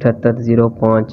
7805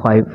5